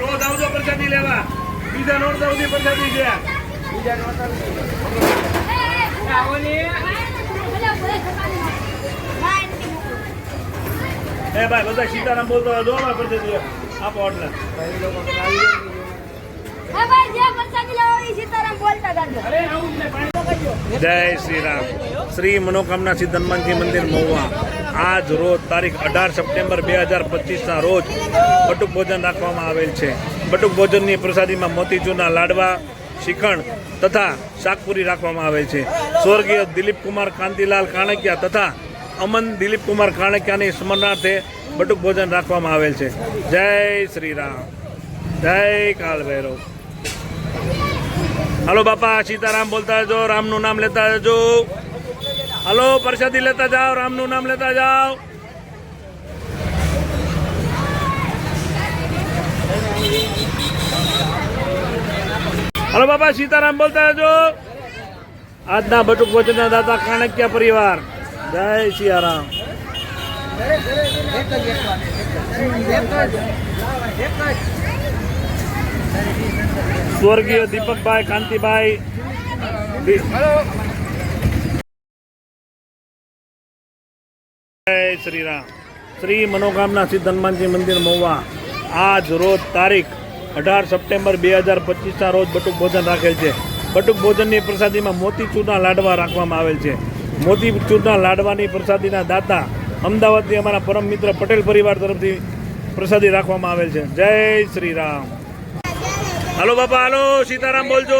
રોજ આવજો પ્રસાદી લેવા. બીજા નોટ સુધી પ્રસાદી છે. એ ભાઈ બધા સીતારામ બોલતા જો પ્રસાદી આપો એટલે જય શ્રી રામ. શ્રી મનોકામના સિદ્ધ હનુમાનજી મંદિર મહુવા આજ રોજ તારીખ 18 સપ્ટેમ્બર 2025ના રોજ બટુક ભોજન રાખવામાં આવેલ છે. બટુક ભોજનની પ્રસાદીમાં મોતીચૂરના લાડવા, શ્રીખંડ તથા શાકપુરી રાખવામાં આવેલ છે. સ્વર્ગીય દિલીપકુમાર કાંતિલાલ કાણકિયા તથા અમન દિલીપકુમાર કાણકિયાની સ્મરણાર્થે બટુક ભોજન રાખવામાં આવેલ છે. જય શ્રી રામ, જય કાલ ભૈરવ. હલો બાપા, સીતારામ બોલતા જજો, રામનું નામ લેતા જજો. હલો પ્રસાદી લેતા જાઓ, રામનું નામ લેતા જાઓ. હલો બાપા, સીતારામ બોલતા જજો. આજના બટુક ભોજનના દાતા કાણકિયા પરિવાર. જય સિયારામ. સ્વર્ગીય દીપકભાઈ કાંતિભાઈ જય શ્રી રામ. શ્રી મનોકામના સિદ્ધ હનુમાનજી મંદિર મહુવા આજ રોજ તારીખ 18 સપ્ટેમ્બર 2025ના રોજ બટુક ભોજન રાખેલ છે. બટુક ભોજનની પ્રસાદીમાં મોતીચૂરના લાડવા રાખવામાં આવેલ છે. મોતીચૂરના લાડવાની પ્રસાદીના દાતા અમદાવાદથી અમારા પરમ મિત્ર પટેલ પરિવાર તરફથી પ્રસાદી રાખવામાં આવેલ છે. જય શ્રી રામ. હલો બાપા, હલો સીતારામ બોલજો.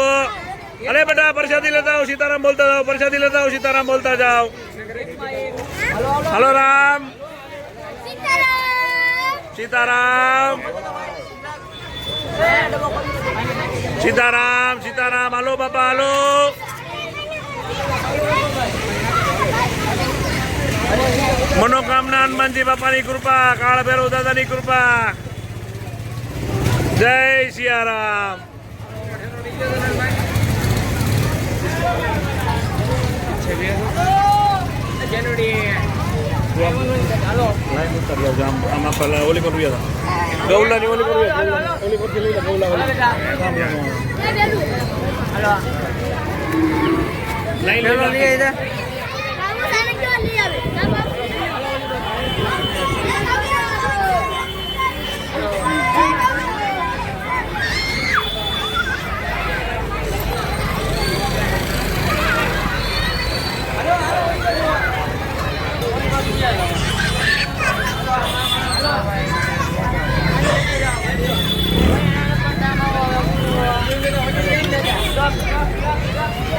અરે બેટા પ્રસાદી લેતા આવો, સીતારામ બોલતા જાઓ. પ્રસાદી લેતા આવો, સીતારામ બોલતા જાઓ. હલો રામ, સીતારામ, સીતારામ, સીતારામ. હલો બાપા, હલો. મનોકામના હનુમાનજી બાપાની કૃપા, કાળ ભૈરવ દાદાની કૃપા. જય સિયારામ. ઓલી પર ગૌલાની ઓલી પર ઓલી પરથી લઈ લે. ગૌલા લઈ લે.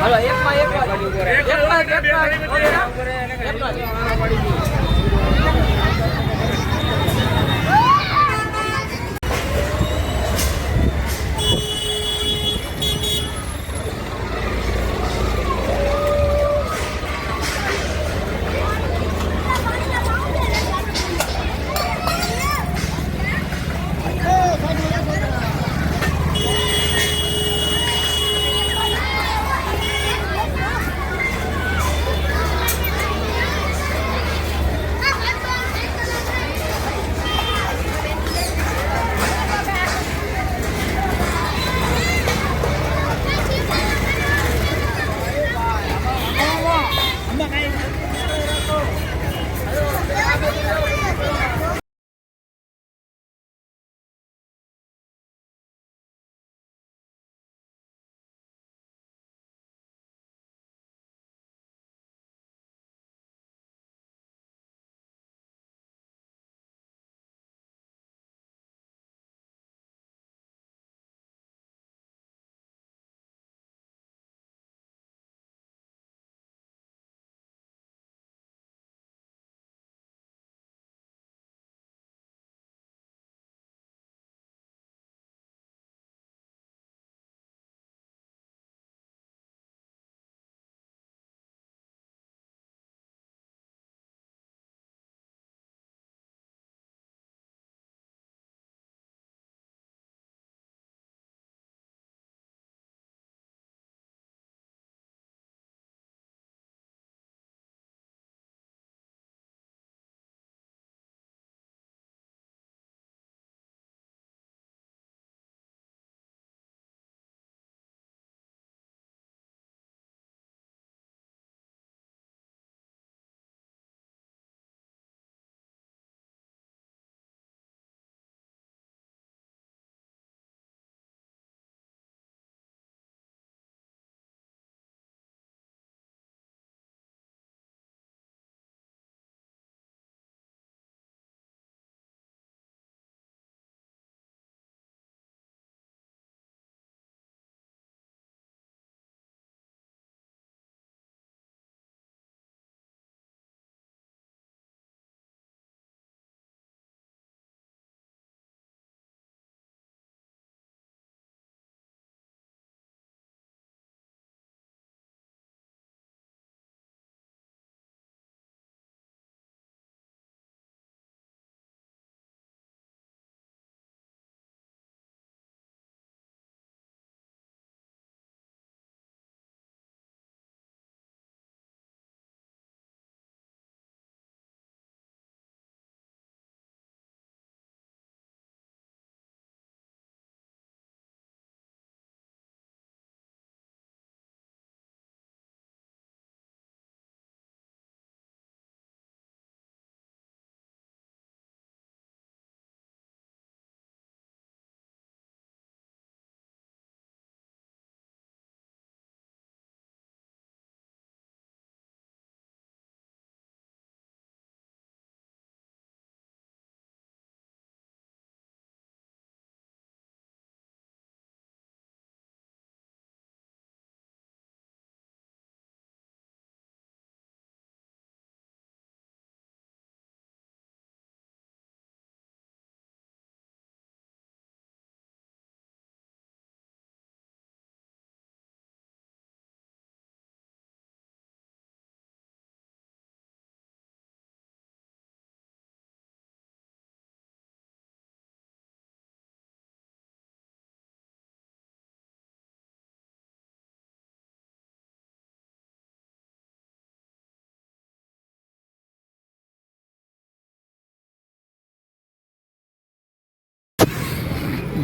હલો એકમાં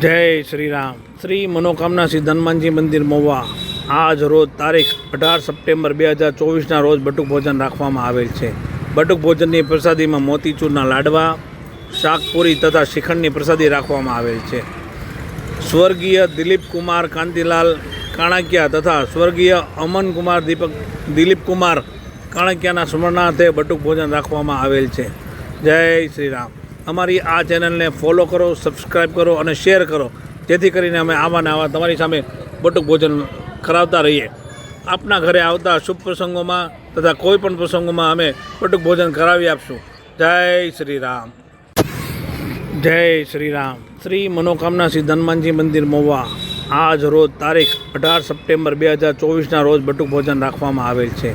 જય શ્રી રામ. શ્રી મનોકામના સિદ્ધ હનુમાનજી મંદિર મહુવા આજ રોજ તારીખ 18 સપ્ટેમ્બર 2024ના રોજ બટુક ભોજન રાખવામાં આવેલ છે. બટુક ભોજનની પ્રસાદીમાં મોતીચૂરના લાડવા, શાકપુરી તથા શ્રીખંડની પ્રસાદી રાખવામાં આવેલ છે. સ્વર્ગીય દિલીપકુમાર કાંતિલાલ કાણકિયા તથા સ્વર્ગીય અમનકુમાર દિલીપકુમાર કાણકિયાના સ્મરણાર્થે બટુક ભોજન રાખવામાં આવેલ છે. જય શ્રી રામ. અમારી આ ચેનલને ફોલો કરો, સબસ્ક્રાઈબ કરો અને શેર કરો, જેથી કરીને અમે આવા ને આવા તમારી સામે બટુક ભોજન કરાવતા રહીએ. આપના ઘરે આવતા શુભ પ્રસંગોમાં તથા કોઈ પણ પ્રસંગોમાં અમે બટુક ભોજન કરાવી આપશું. જય શ્રી રામ. જય શ્રી રામ. શ્રી મનોકામના સિદ્ધ હનુમાનજી મંદિર મહુવા આજ રોજ તારીખ 18 સપ્ટેમ્બર 2024ના રોજ બટુક ભોજન રાખવામાં આવેલ છે.